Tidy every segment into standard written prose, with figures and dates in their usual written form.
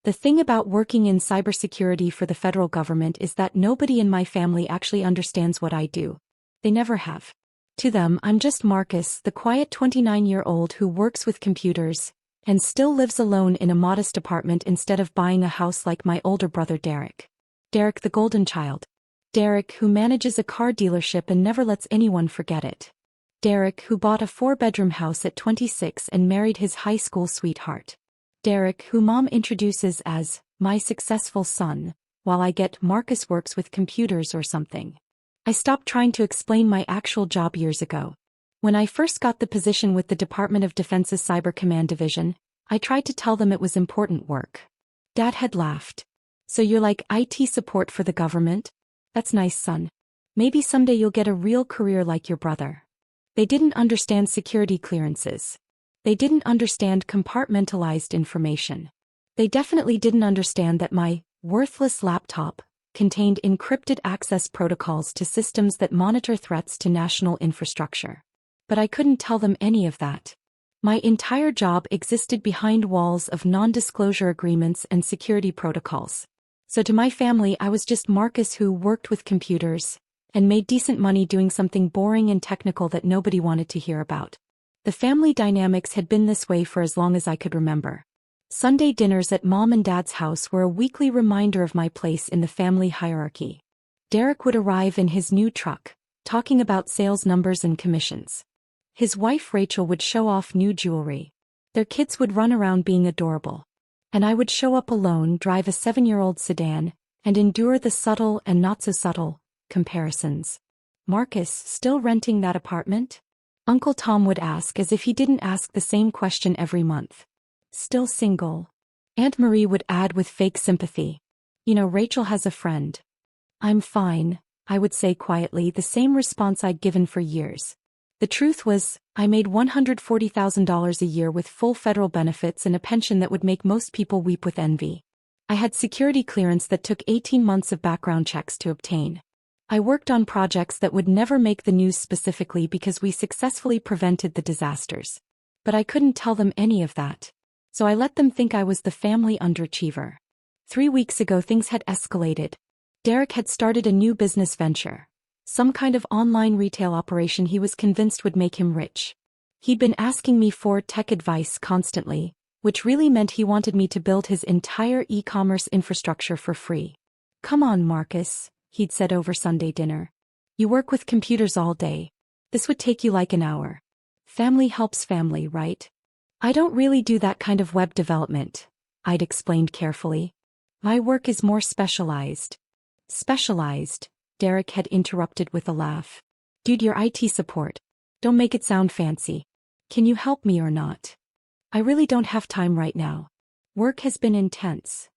The thing about working in cybersecurity for the federal government is that nobody in my family actually understands what I do. They never have. To them, I'm just Marcus, the quiet 29-year-old who works with computers and still lives alone in a modest apartment instead of buying a house like my older brother Derek. Derek, the golden child. Derek, who manages a car dealership and never lets anyone forget it. Derek, who bought a 4-bedroom house at 26 and married his high school sweetheart. Derek, who mom introduces as my successful son, while I get Marcus works with computers or something. I stopped trying to explain my actual job years ago. When I first got the position with the Department of Defense's Cyber Command Division, I tried to tell them it was important work. Dad had laughed. So you're like IT support for the government? That's nice, son. Maybe someday you'll get a real career like your brother. They didn't understand security clearances. They didn't understand compartmentalized information. They definitely didn't understand that my worthless laptop contained encrypted access protocols to systems that monitor threats to national infrastructure. But I couldn't tell them any of that. My entire job existed behind walls of non-disclosure agreements and security protocols. So to my family, I was just Marcus who worked with computers and made decent money doing something boring and technical that nobody wanted to hear about. The family dynamics had been this way for as long as I could remember. Sunday dinners at mom and dad's house were a weekly reminder of my place in the family hierarchy. Derek would arrive in his new truck, talking about sales numbers and commissions. His wife Rachel would show off new jewelry. Their kids would run around being adorable. And I would show up alone, drive a 7-year-old sedan, and endure the subtle and not-so-subtle comparisons. Marcus, still renting that apartment? Uncle Tom would ask as if he didn't ask the same question every month. Still single? Aunt Marie would add with fake sympathy. You know, Rachel has a friend. I'm fine, I would say quietly, the same response I'd given for years. The truth was, I made $140,000 a year with full federal benefits and a pension that would make most people weep with envy. I had security clearance that took 18 months of background checks to obtain. I worked on projects that would never make the news specifically because we successfully prevented the disasters. But I couldn't tell them any of that. So I let them think I was the family underachiever. 3 weeks ago things had escalated. Derek had started a new business venture. Some kind of online retail operation he was convinced would make him rich. He'd been asking me for tech advice constantly, which really meant he wanted me to build his entire e-commerce infrastructure for free. Come on, Marcus, he'd said over Sunday dinner. You work with computers all day. This would take you like an hour. Family helps family, right? I don't really do that kind of web development, I'd explained carefully. My work is more specialized. Specialized? Derek had interrupted with a laugh. Dude, you're IT support. Don't make it sound fancy. Can you help me or not? I really don't have time right now. Work has been intense.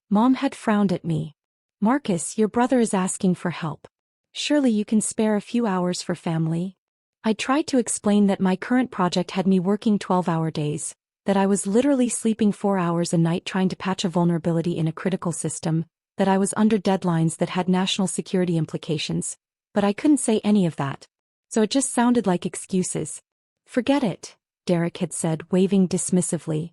Mom had frowned at me. Marcus, your brother is asking for help. Surely you can spare a few hours for family? I tried to explain that my current project had me working 12-hour days, that I was literally sleeping 4 hours a night trying to patch a vulnerability in a critical system, that I was under deadlines that had national security implications, but I couldn't say any of that. So it just sounded like excuses. Forget it, Derek had said, waving dismissively.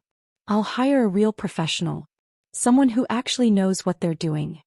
I'll hire a real professional. Someone who actually knows what they're doing.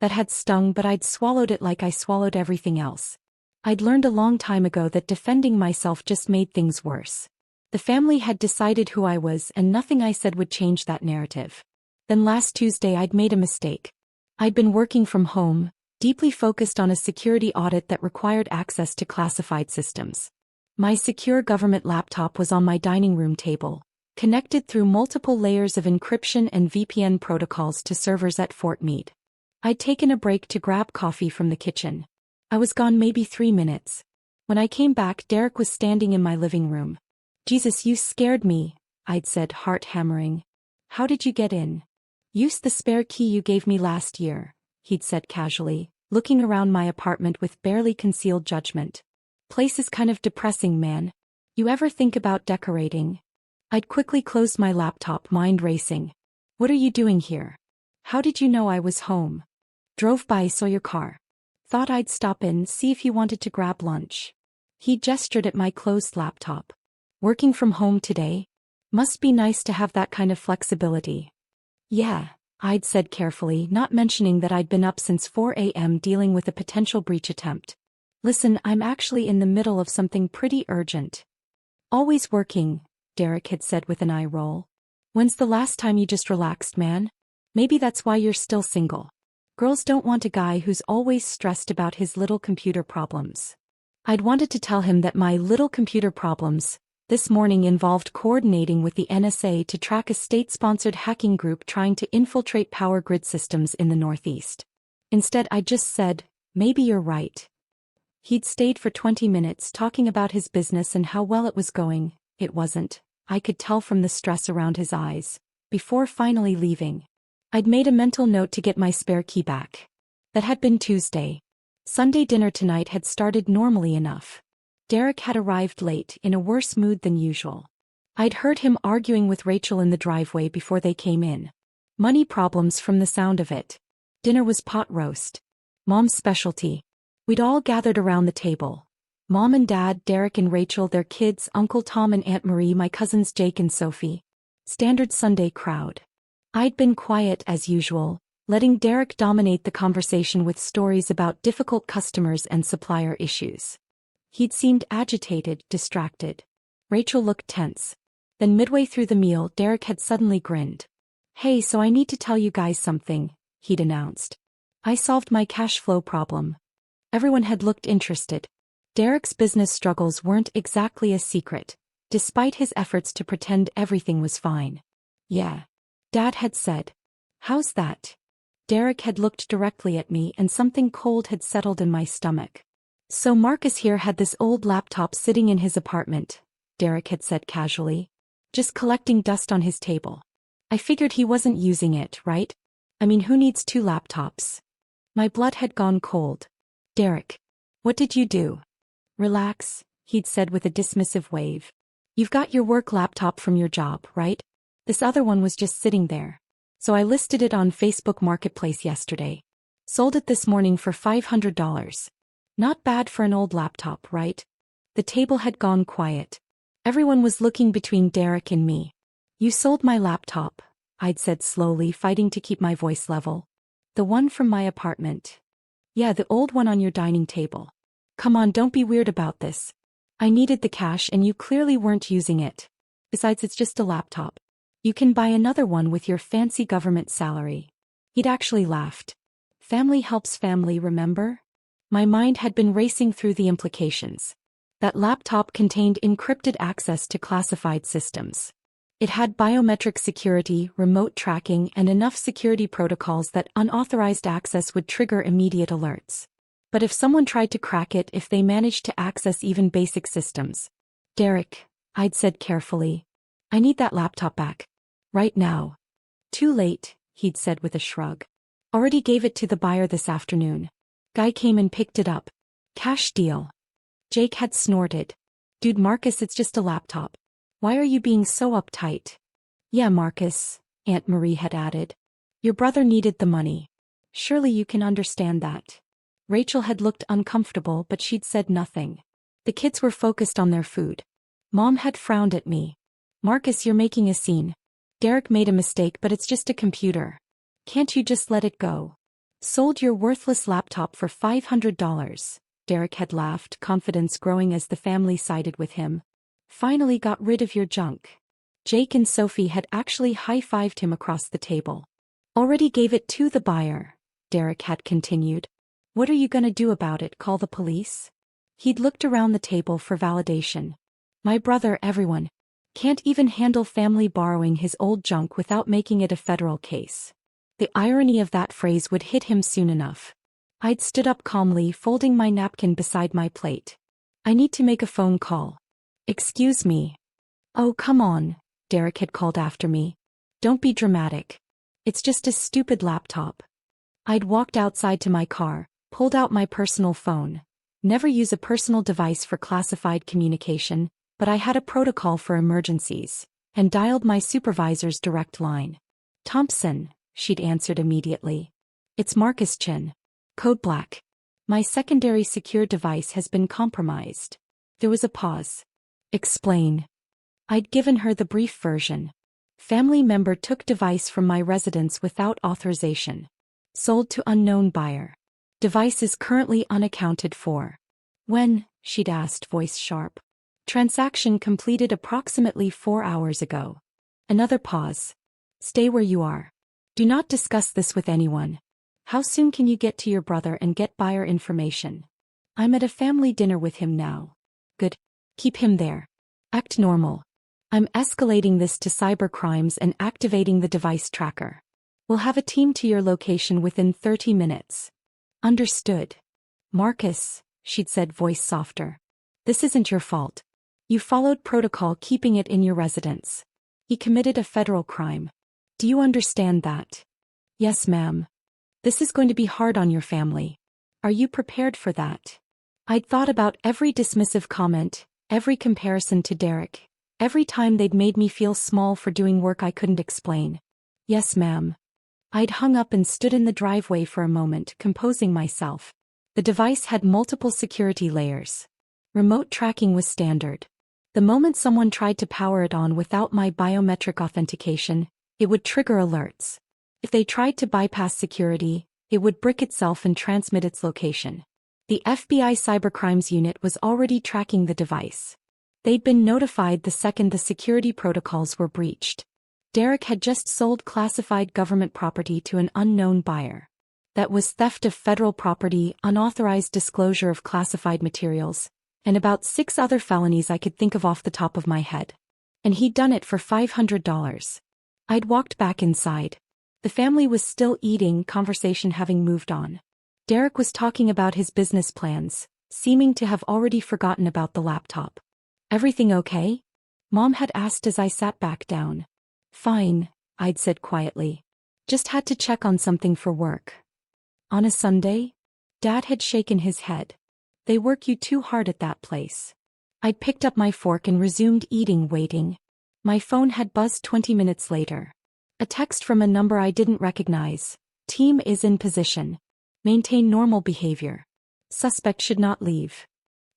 That had stung, but I'd swallowed it like I swallowed everything else. I'd learned a long time ago that defending myself just made things worse. The family had decided who I was and nothing I said would change that narrative. Then last Tuesday I'd made a mistake. I'd been working from home, deeply focused on a security audit that required access to classified systems. My secure government laptop was on my dining room table, connected through multiple layers of encryption and VPN protocols to servers at Fort Meade. I'd taken a break to grab coffee from the kitchen. I was gone maybe 3 minutes. When I came back, Derek was standing in my living room. Jesus, you scared me, I'd said, heart hammering. How did you get in? Used the spare key you gave me last year, he'd said casually, looking around my apartment with barely concealed judgment. Place is kind of depressing, man. You ever think about decorating? I'd quickly closed my laptop, mind racing. What are you doing here? How did you know I was home? Drove by, saw your car. Thought I'd stop in, see if you wanted to grab lunch. He gestured at my closed laptop. Working from home today? Must be nice to have that kind of flexibility. Yeah, I'd said carefully, not mentioning that I'd been up since 4 a.m. dealing with a potential breach attempt. Listen, I'm actually in the middle of something pretty urgent. Always working, Derek had said with an eye roll. When's the last time you just relaxed, man? Maybe that's why you're still single. Girls don't want a guy who's always stressed about his little computer problems. I'd wanted to tell him that my little computer problems this morning involved coordinating with the NSA to track a state-sponsored hacking group trying to infiltrate power grid systems in the Northeast. Instead, I just said, maybe you're right. He'd stayed for 20 minutes talking about his business and how well it was going. It wasn't, I could tell from the stress around his eyes, before finally leaving. I'd made a mental note to get my spare key back. That had been Tuesday. Sunday dinner tonight had started normally enough. Derek had arrived late, in a worse mood than usual. I'd heard him arguing with Rachel in the driveway before they came in. Money problems from the sound of it. Dinner was pot roast. Mom's specialty. We'd all gathered around the table. Mom and Dad, Derek and Rachel, their kids, Uncle Tom and Aunt Marie, my cousins Jake and Sophie. Standard Sunday crowd. I'd been quiet as usual, letting Derek dominate the conversation with stories about difficult customers and supplier issues. He'd seemed agitated, distracted. Rachel looked tense. Then midway through the meal, Derek had suddenly grinned. Hey, so I need to tell you guys something, he'd announced. I solved my cash flow problem. Everyone had looked interested. Derek's business struggles weren't exactly a secret, despite his efforts to pretend everything was fine. Yeah. Dad had said. How's that? Derek had looked directly at me and something cold had settled in my stomach. So Marcus here had this old laptop sitting in his apartment, Derek had said casually. Just collecting dust on his table. I figured he wasn't using it, right? I mean, who needs 2 laptops? My blood had gone cold. Derek. What did you do? Relax, he'd said with a dismissive wave. You've got your work laptop from your job, right? This other one was just sitting there. So I listed it on Facebook Marketplace yesterday. Sold it this morning for $500. Not bad for an old laptop, right? The table had gone quiet. Everyone was looking between Derek and me. You sold my laptop, I'd said slowly, fighting to keep my voice level. The one from my apartment. Yeah, the old one on your dining table. Come on, don't be weird about this. I needed the cash and you clearly weren't using it. Besides, it's just a laptop. You can buy another one with your fancy government salary. He'd actually laughed. Family helps family, remember? My mind had been racing through the implications. That laptop contained encrypted access to classified systems. It had biometric security, remote tracking, and enough security protocols that unauthorized access would trigger immediate alerts. But if someone tried to crack it, if they managed to access even basic systems. Derek, I'd said carefully. I need that laptop back. Right now. Too late, he'd said with a shrug. Already gave it to the buyer this afternoon. Guy came and picked it up. Cash deal. Jake had snorted. Dude, Marcus, it's just a laptop. Why are you being so uptight? Yeah, Marcus, Aunt Marie had added. Your brother needed the money. Surely you can understand that. Rachel had looked uncomfortable, but she'd said nothing. The kids were focused on their food. Mom had frowned at me. Marcus, you're making a scene. Derek made a mistake, but it's just a computer. Can't you just let it go? Sold your worthless laptop for $500. Derek had laughed, confidence growing as the family sided with him. Finally got rid of your junk. Jake and Sophie had actually high-fived him across the table. Already gave it to the buyer, Derek had continued. What are you gonna do about it, call the police? He'd looked around the table for validation. My brother, everyone. Can't even handle family borrowing his old junk without making it a federal case. The irony of that phrase would hit him soon enough. I'd stood up calmly, folding my napkin beside my plate. I need to make a phone call. Excuse me. Oh, come on, Derek had called after me. Don't be dramatic. It's just a stupid laptop. I'd walked outside to my car, pulled out my personal phone. Never use a personal device for classified communication, but I had a protocol for emergencies, and dialed my supervisor's direct line. Thompson, she'd answered immediately. It's Marcus Chin. Code Black. My secondary secure device has been compromised. There was a pause. Explain. I'd given her the brief version. Family member took device from my residence without authorization. Sold to unknown buyer. Device is currently unaccounted for. When? She'd asked, voice sharp. Transaction completed approximately 4 hours ago. Another pause. Stay where you are. Do not discuss this with anyone. How soon can you get to your brother and get buyer information? I'm at a family dinner with him now. Good. Keep him there. Act normal. I'm escalating this to cybercrimes and activating the device tracker. We'll have a team to your location within 30 minutes. Understood. Marcus, she'd said, voice softer. This isn't your fault. You followed protocol keeping it in your residence. He committed a federal crime. Do you understand that? Yes, ma'am. This is going to be hard on your family. Are you prepared for that? I'd thought about every dismissive comment, every comparison to Derek, every time they'd made me feel small for doing work I couldn't explain. Yes, ma'am. I'd hung up and stood in the driveway for a moment, composing myself. The device had multiple security layers. Remote tracking was standard. The moment someone tried to power it on without my biometric authentication, it would trigger alerts. If they tried to bypass security, it would brick itself and transmit its location. The FBI Cybercrimes Unit was already tracking the device. They'd been notified the second the security protocols were breached. Derek had just sold classified government property to an unknown buyer. That was theft of federal property, unauthorized disclosure of classified materials, and about 6 other felonies I could think of off the top of my head. And he'd done it for $500. I'd walked back inside. The family was still eating, conversation having moved on. Derek was talking about his business plans, seeming to have already forgotten about the laptop. Everything okay? Mom had asked as I sat back down. Fine, I'd said quietly. Just had to check on something for work. On a Sunday? Dad had shaken his head. They work you too hard at that place. I'd picked up my fork and resumed eating, waiting. My phone had buzzed 20 minutes later. A text from a number I didn't recognize. Team is in position. Maintain normal behavior. Suspect should not leave.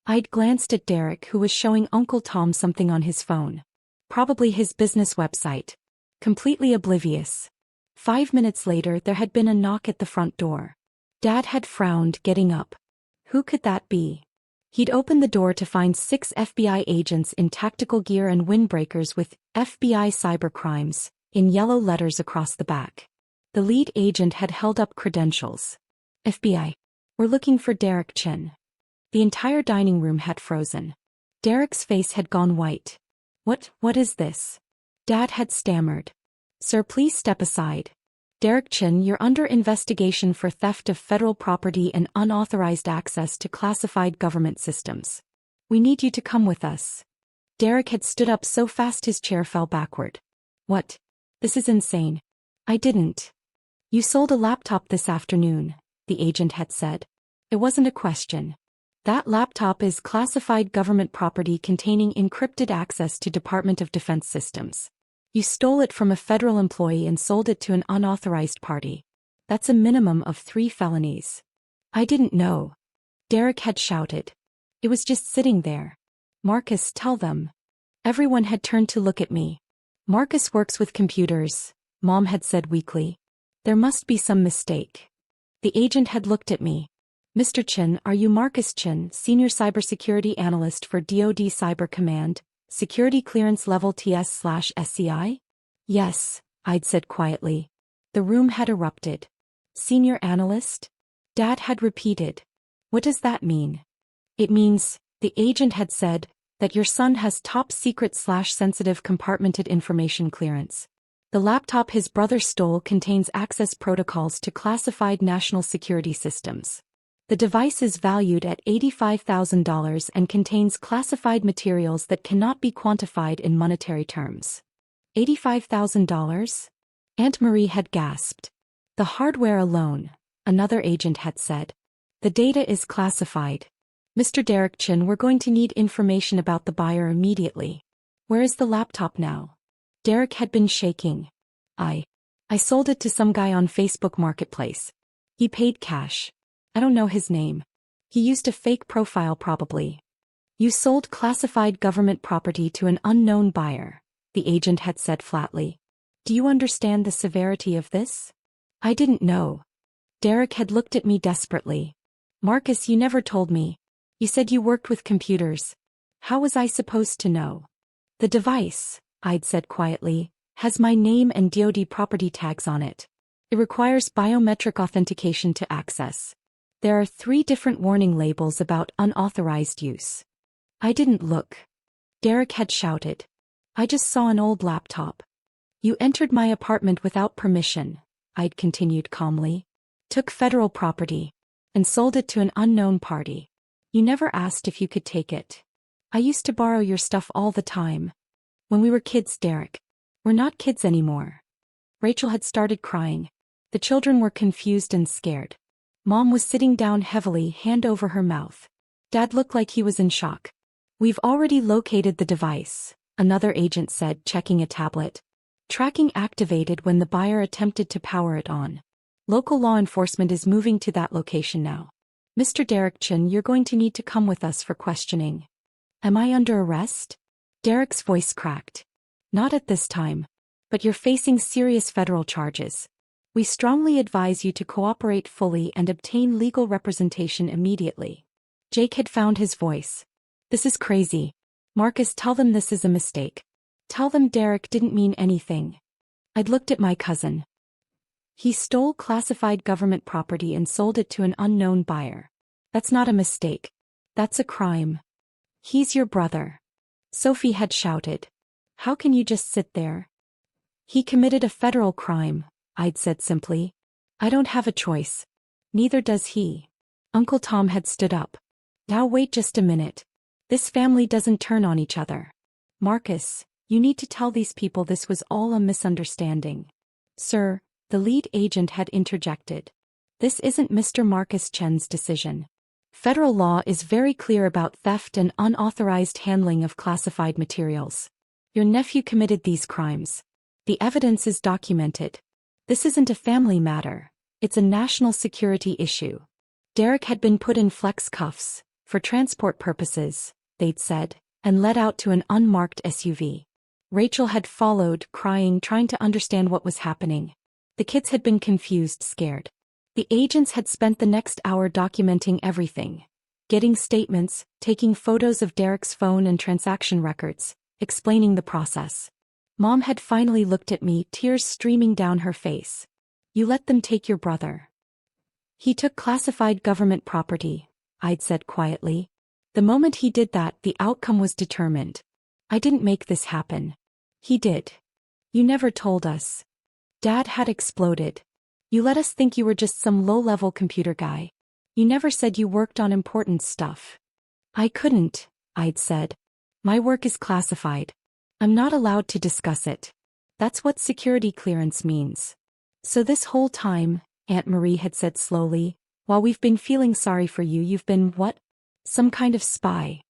I'd glanced at Derek, who was showing Uncle Tom something on his phone. Probably his business website. Completely oblivious. 5 minutes later there had been a knock at the front door. Dad had frowned, getting up. Who could that be? He'd opened the door to find 6 FBI agents in tactical gear and windbreakers with FBI Cybercrimes in yellow letters across the back. The lead agent had held up credentials. FBI. We're looking for Derek Chin. The entire dining room had frozen. Derek's face had gone white. What is this? Dad had stammered. Sir, please step aside. Derek Chin, you're under investigation for theft of federal property and unauthorized access to classified government systems. We need you to come with us. Derek had stood up so fast his chair fell backward. What? This is insane. I didn't. You sold a laptop this afternoon, the agent had said. It wasn't a question. That laptop is classified government property containing encrypted access to Department of Defense systems. You stole it from a federal employee and sold it to an unauthorized party. That's a minimum of 3 felonies. I didn't know. Derek had shouted. It was just sitting there. Marcus, tell them. Everyone had turned to look at me. Marcus works with computers, Mom had said weakly. There must be some mistake. The agent had looked at me. Mr. Chin, are you Marcus Chin, Senior Cybersecurity Analyst for DoD Cyber Command, Security Clearance Level TS/SCI? Yes, I'd said quietly. The room had erupted. Senior Analyst? Dad had repeated. What does that mean? It means, the agent had said, that your son has top secret/sensitive compartmented information clearance. The laptop his brother stole contains access protocols to classified national security systems. The device is valued at $85,000 and contains classified materials that cannot be quantified in monetary terms. $85,000? Aunt Marie had gasped. The hardware alone, another agent had said. The data is classified. Mr. Derek Chin, we're going to need information about the buyer immediately. Where is the laptop now? Derek had been shaking. I sold it to some guy on Facebook Marketplace. He paid cash. I don't know his name. He used a fake profile probably. You sold classified government property to an unknown buyer, the agent had said flatly. Do you understand the severity of this? I didn't know. Derek had looked at me desperately. Marcus, you never told me. You said you worked with computers. How was I supposed to know? The device, I'd said quietly, has my name and DoD property tags on it. It requires biometric authentication to access. There are 3 different warning labels about unauthorized use. I didn't look. Derek had shouted. I just saw an old laptop. You entered my apartment without permission, I'd continued calmly. Took federal property. And sold it to an unknown party. You never asked if you could take it. I used to borrow your stuff all the time. When we were kids, Derek. We're not kids anymore. Rachel had started crying. The children were confused and scared. Mom was sitting down heavily, hand over her mouth. Dad looked like he was in shock. We've already located the device, another agent said, checking a tablet. Tracking activated when the buyer attempted to power it on. Local law enforcement is moving to that location now. Mr. Derek Chin, you're going to need to come with us for questioning. Am I under arrest? Derek's voice cracked. Not at this time. But you're facing serious federal charges. We strongly advise you to cooperate fully and obtain legal representation immediately. Jake had found his voice. This is crazy. Marcus, tell them this is a mistake. Tell them Derek didn't mean anything. I'd looked at my cousin. He stole classified government property and sold it to an unknown buyer. That's not a mistake. That's a crime. He's your brother. Sophie had shouted. How can you just sit there? He committed a federal crime, I'd said simply. I don't have a choice. Neither does he. Uncle Tom had stood up. Now wait just a minute. This family doesn't turn on each other. Marcus, you need to tell these people this was all a misunderstanding. Sir, the lead agent had interjected. This isn't Mr. Marcus Chen's decision. Federal law is very clear about theft and unauthorized handling of classified materials. Your nephew committed these crimes. The evidence is documented. This isn't a family matter. It's a national security issue. Derek had been put in flex cuffs, for transport purposes, they'd said, and led out to an unmarked SUV. Rachel had followed, crying, trying to understand what was happening. The kids had been confused, scared. The agents had spent the next hour documenting everything. Getting statements, taking photos of Derek's phone and transaction records, explaining the process. Mom had finally looked at me, tears streaming down her face. You let them take your brother. He took classified government property, I'd said quietly. The moment he did that, the outcome was determined. I didn't make this happen. He did. You never told us. Dad had exploded. You let us think you were just some low-level computer guy. You never said you worked on important stuff. I couldn't, I'd said. My work is classified. I'm not allowed to discuss it. That's what security clearance means. So this whole time, Aunt Marie had said slowly, while we've been feeling sorry for you, you've been what? Some kind of spy.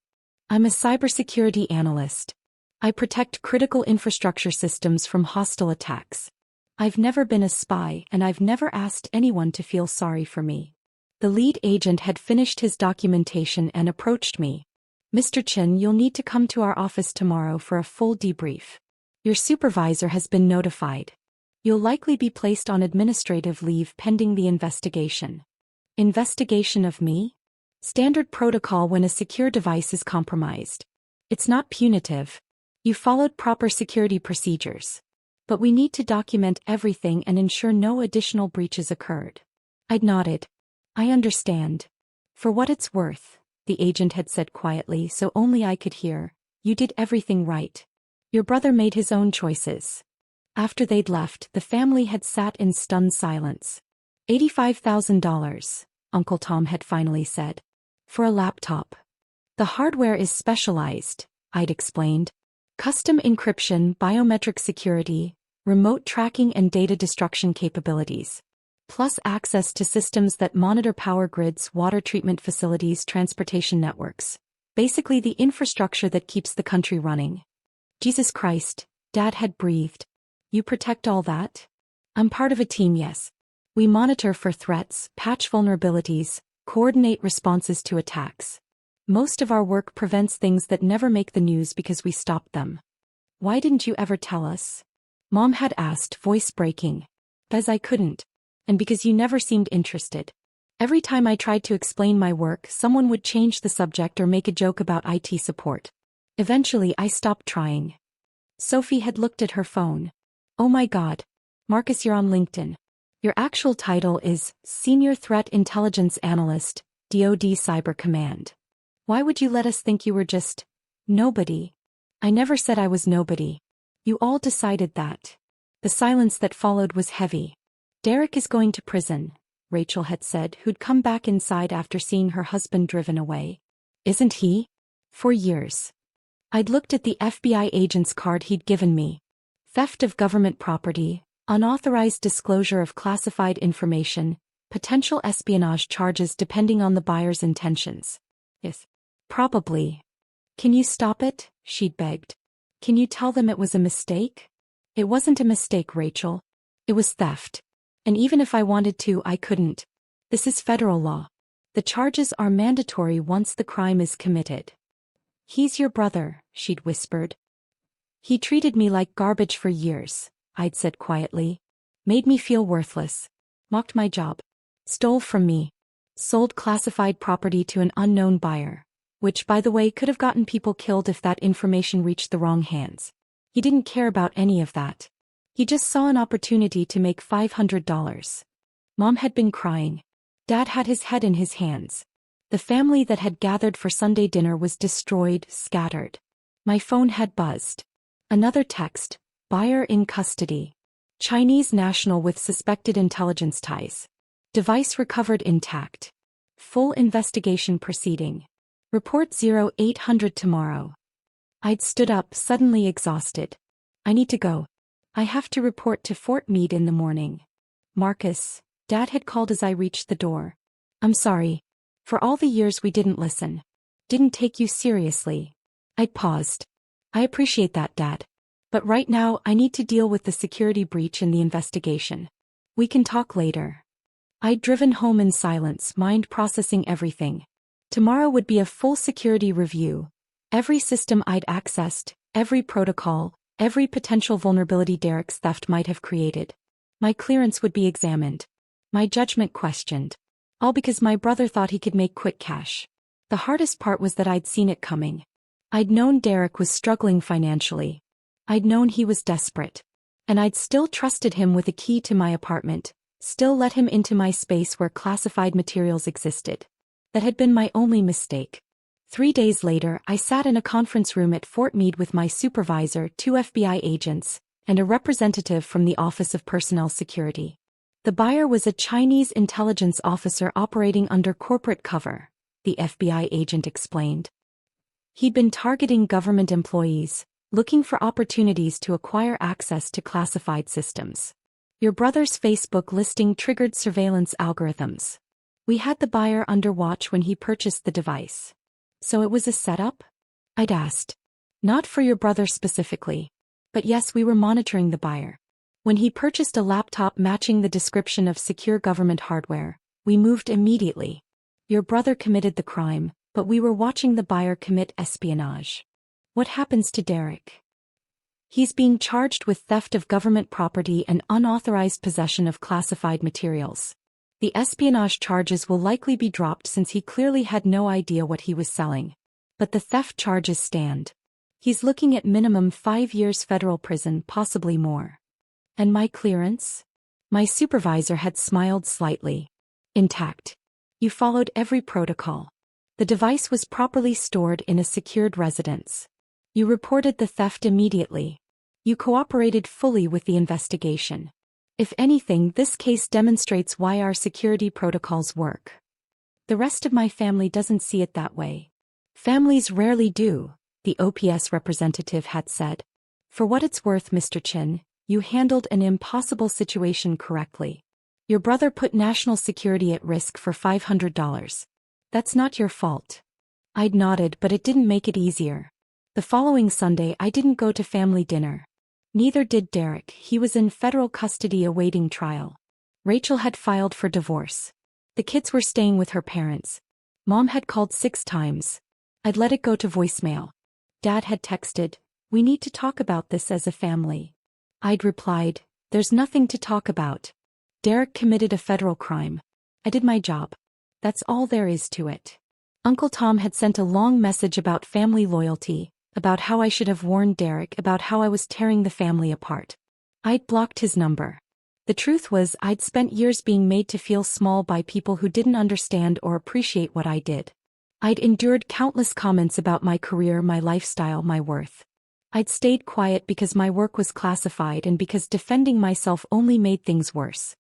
I'm a cybersecurity analyst. I protect critical infrastructure systems from hostile attacks. I've never been a spy, and I've never asked anyone to feel sorry for me. The lead agent had finished his documentation and approached me. Mr. Chin, you'll need to come to our office tomorrow for a full debrief. Your supervisor has been notified. You'll likely be placed on administrative leave pending the investigation. Investigation of me? Standard protocol when a secure device is compromised. It's not punitive. You followed proper security procedures. But we need to document everything and ensure no additional breaches occurred. I'd nodded. I understand. For what it's worth, the agent had said quietly so only I could hear, you did everything right. Your brother made his own choices. After they'd left, the family had sat in stunned silence. $85,000, Uncle Tom had finally said. For a laptop. The hardware is specialized, I'd explained. Custom encryption, biometric security, remote tracking and data destruction capabilities. Plus access to systems that monitor power grids, water treatment facilities, transportation networks. Basically the infrastructure that keeps the country running. Jesus Christ, Dad had breathed. You protect all that? I'm part of a team, yes. We monitor for threats, patch vulnerabilities, coordinate responses to attacks. Most of our work prevents things that never make the news because we stop them. Why didn't you ever tell us? Mom had asked, voice breaking. Because I couldn't. And because you never seemed interested. Every time I tried to explain my work, someone would change the subject or make a joke about IT support. Eventually, I stopped trying. Sophie had looked at her phone. Oh my God. Marcus, you're on LinkedIn. Your actual title is Senior Threat Intelligence Analyst, DoD Cyber Command. Why would you let us think you were just nobody? I never said I was nobody. You all decided that. The silence that followed was heavy. Derek is going to prison, Rachel had said, who'd come back inside after seeing her husband driven away. Isn't he? For years. I'd looked at the FBI agent's card he'd given me. Theft of government property, unauthorized disclosure of classified information, potential espionage charges depending on the buyer's intentions. Yes. Probably. Can you stop it? She'd begged. Can you tell them it was a mistake? It wasn't a mistake, Rachel. It was theft. And even if I wanted to, I couldn't. This is federal law. The charges are mandatory once the crime is committed. He's your brother, she'd whispered. He treated me like garbage for years, I'd said quietly. Made me feel worthless. Mocked my job. Stole from me. Sold classified property to an unknown buyer. Which, by the way, could have gotten people killed if that information reached the wrong hands. He didn't care about any of that. He just saw an opportunity to make $500. Mom had been crying. Dad had his head in his hands. The family that had gathered for Sunday dinner was destroyed, scattered. My phone had buzzed. Another text, buyer in custody. Chinese national with suspected intelligence ties. Device recovered intact. Full investigation proceeding. Report 0800 tomorrow. I'd stood up, suddenly exhausted. I need to go. I have to report to Fort Meade in the morning. Marcus, Dad had called as I reached the door. I'm sorry. For all the years we didn't listen. Didn't take you seriously. I'd paused. I appreciate that, Dad. But right now I need to deal with the security breach in the investigation. We can talk later. I'd driven home in silence, mind processing everything. Tomorrow would be a full security review. Every system I'd accessed, every protocol, every potential vulnerability Derek's theft might have created. My clearance would be examined. My judgment questioned. All because my brother thought he could make quick cash. The hardest part was that I'd seen it coming. I'd known Derek was struggling financially. I'd known he was desperate. And I'd still trusted him with a key to my apartment, still let him into my space where classified materials existed. That had been my only mistake. 3 days later, I sat in a conference room at Fort Meade with my supervisor, 2 FBI agents, and a representative from the Office of Personnel Security. The buyer was a Chinese intelligence officer operating under corporate cover, the FBI agent explained. He'd been targeting government employees, looking for opportunities to acquire access to classified systems. Your brother's Facebook listing triggered surveillance algorithms. We had the buyer under watch when he purchased the device. So it was a setup? I'd asked. Not for your brother specifically. But yes, we were monitoring the buyer. When he purchased a laptop matching the description of secure government hardware, we moved immediately. Your brother committed the crime, but we were watching the buyer commit espionage. What happens to Derek? He's being charged with theft of government property and unauthorized possession of classified materials. The espionage charges will likely be dropped since he clearly had no idea what he was selling. But the theft charges stand. He's looking at minimum 5 years federal prison, possibly more. And my clearance? My supervisor had smiled slightly. Intact. You followed every protocol. The device was properly stored in a secured residence. You reported the theft immediately. You cooperated fully with the investigation. If anything, this case demonstrates why our security protocols work. The rest of my family doesn't see it that way. Families rarely do, the OPS representative had said. For what it's worth, Mr. Chin, you handled an impossible situation correctly. Your brother put national security at risk for $500. That's not your fault. I'd nodded, but it didn't make it easier. The following Sunday, I didn't go to family dinner. Neither did Derek. He was in federal custody awaiting trial. Rachel had filed for divorce. The kids were staying with her parents. Mom had called 6 times. I'd let it go to voicemail. Dad had texted, "We need to talk about this as a family." I'd replied, "There's nothing to talk about. Derek committed a federal crime. I did my job. That's all there is to it." Uncle Tom had sent a long message about family loyalty, about how I should have warned Derek, about how I was tearing the family apart. I'd blocked his number. The truth was, I'd spent years being made to feel small by people who didn't understand or appreciate what I did. I'd endured countless comments about my career, my lifestyle, my worth. I'd stayed quiet because my work was classified and because defending myself only made things worse.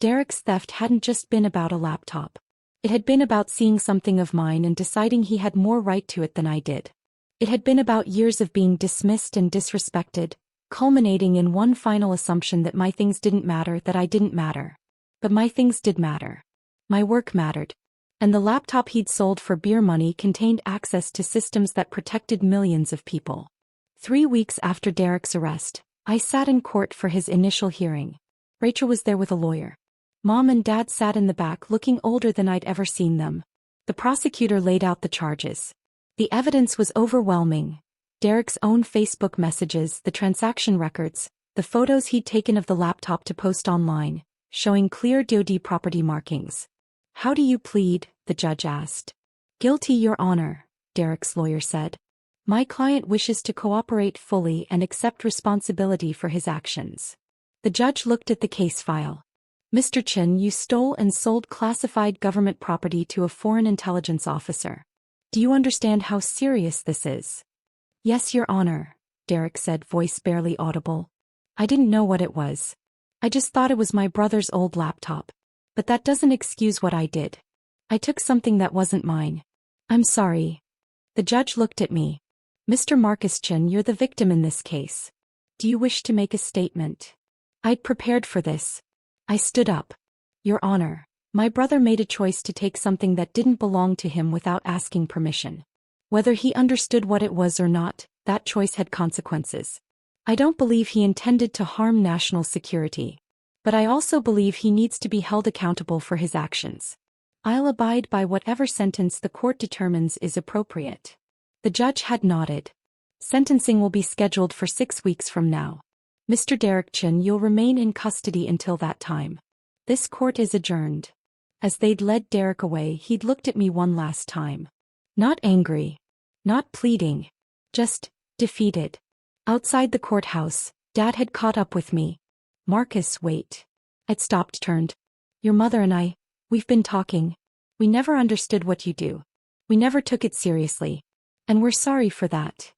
Derek's theft hadn't just been about a laptop. It had been about seeing something of mine and deciding he had more right to it than I did. It had been about years of being dismissed and disrespected, culminating in one final assumption that my things didn't matter, that I didn't matter. But my things did matter. My work mattered. And the laptop he'd sold for beer money contained access to systems that protected millions of people. 3 weeks after Derek's arrest, I sat in court for his initial hearing. Rachel was there with a lawyer. Mom and Dad sat in the back looking older than I'd ever seen them. The prosecutor laid out the charges. The evidence was overwhelming. Derek's own Facebook messages, the transaction records, the photos he'd taken of the laptop to post online, showing clear DoD property markings. "How do you plead?" the judge asked. "Guilty, Your Honor," Derek's lawyer said. "My client wishes to cooperate fully and accept responsibility for his actions." The judge looked at the case file. "Mr. Chin, you stole and sold classified government property to a foreign intelligence officer. Do you understand how serious this is?" "Yes, Your Honor," Derek said, voice barely audible. "I didn't know what it was. I just thought it was my brother's old laptop. But that doesn't excuse what I did. I took something that wasn't mine. I'm sorry." The judge looked at me. "Mr. Marcus Chin, you're the victim in this case. Do you wish to make a statement?" I'd prepared for this. I stood up. "Your Honor, my brother made a choice to take something that didn't belong to him without asking permission. Whether he understood what it was or not, that choice had consequences. I don't believe he intended to harm national security. But I also believe he needs to be held accountable for his actions. I'll abide by whatever sentence the court determines is appropriate." The judge had nodded. "Sentencing will be scheduled for 6 weeks from now. Mr. Derek Chin, you'll remain in custody until that time. This court is adjourned." As they'd led Derek away, he'd looked at me one last time. Not angry. Not pleading. Just defeated. Outside the courthouse, Dad had caught up with me. "Marcus, wait." I'd stopped, turned. "Your mother and we've been talking. We never understood what you do. We never took it seriously. And we're sorry for that."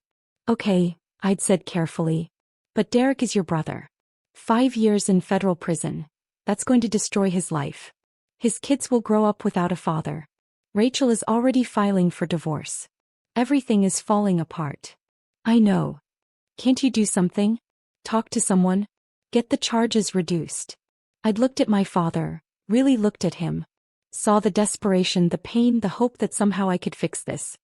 "Okay," I'd said carefully. "But Derek is your brother. 5 years in federal prison. That's going to destroy his life. His kids will grow up without a father. Rachel is already filing for divorce. Everything is falling apart." "I know. Can't you do something? Talk to someone? Get the charges reduced?" I'd looked at my father, really looked at him. Saw the desperation, the pain, the hope that somehow I could fix this.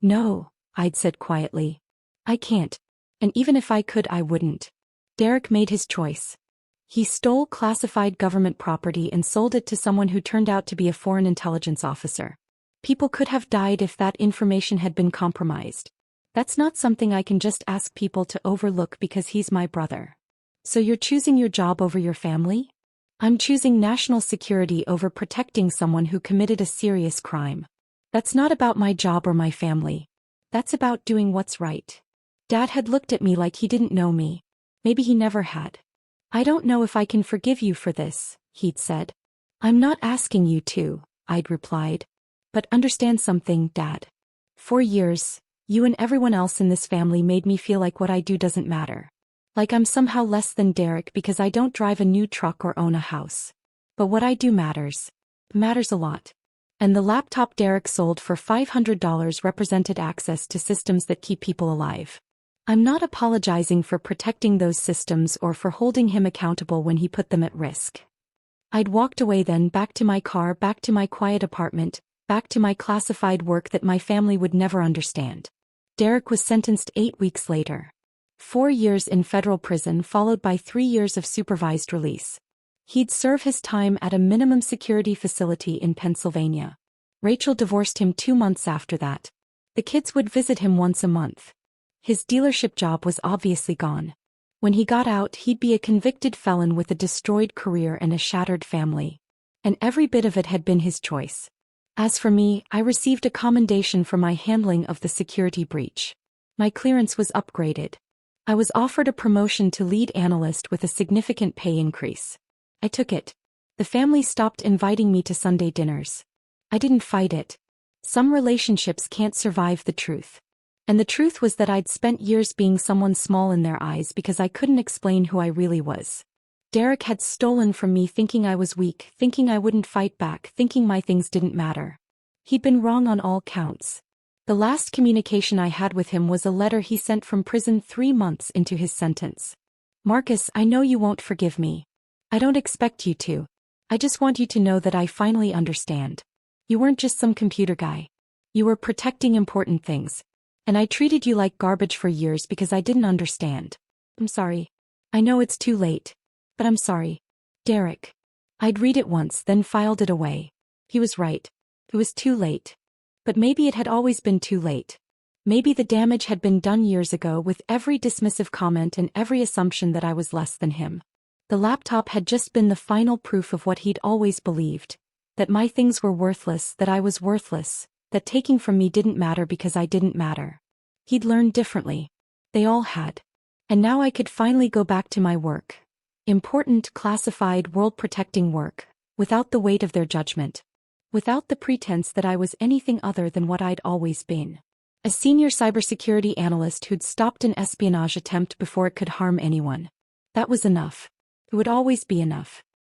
"No," I'd said quietly. "I can't. And even if I could, I wouldn't." Derek made his choice. He stole classified government property and sold it to someone who turned out to be a foreign intelligence officer. People could have died if that information had been compromised. That's not something I can just ask people to overlook because he's my brother. "So you're choosing your job over your family?" "I'm choosing national security over protecting someone who committed a serious crime. That's not about my job or my family. That's about doing what's right." Dad had looked at me like he didn't know me. Maybe he never had. "I don't know if I can forgive you for this," he'd said. "I'm not asking you to," I'd replied. "But understand something, Dad. For years, you and everyone else in this family made me feel like what I do doesn't matter. Like I'm somehow less than Derek because I don't drive a new truck or own a house. But what I do matters. Matters a lot. And the laptop Derek sold for $500 represented access to systems that keep people alive. I'm not apologizing for protecting those systems or for holding him accountable when he put them at risk." I'd walked away then, back to my car, back to my quiet apartment, back to my classified work that my family would never understand. Derek was sentenced 8 weeks later. 4 years in federal prison followed by 3 years of supervised release. He'd serve his time at a minimum security facility in Pennsylvania. Rachel divorced him 2 months after that. The kids would visit him once a month. His dealership job was obviously gone. When he got out, he'd be a convicted felon with a destroyed career and a shattered family. And every bit of it had been his choice. As for me, I received a commendation for my handling of the security breach. My clearance was upgraded. I was offered a promotion to lead analyst with a significant pay increase. I took it. The family stopped inviting me to Sunday dinners. I didn't fight it. Some relationships can't survive the truth. And the truth was that I'd spent years being someone small in their eyes because I couldn't explain who I really was. Derek had stolen from me thinking I was weak, thinking I wouldn't fight back, thinking my things didn't matter. He'd been wrong on all counts. The last communication I had with him was a letter he sent from prison 3 months into his sentence. Marcus, I know you won't forgive me. I don't expect you to. I just want you to know that I finally understand. You weren't just some computer guy. You were protecting important things. And I treated you like garbage for years because I didn't understand. I'm sorry. I know it's too late. But I'm sorry. Derek. I'd read it once, then filed it away. He was right. It was too late. But maybe it had always been too late. Maybe the damage had been done years ago with every dismissive comment and every assumption that I was less than him. The laptop had just been the final proof of what he'd always believed. That my things were worthless, that I was worthless, that taking from me didn't matter because I didn't matter. He'd learned differently. They all had. And now I could finally go back to my work. Important, classified, world-protecting work, without the weight of their judgment. Without the pretense that I was anything other than what I'd always been. A senior cybersecurity analyst who'd stopped an espionage attempt before it could harm anyone. That was enough. It would always be enough.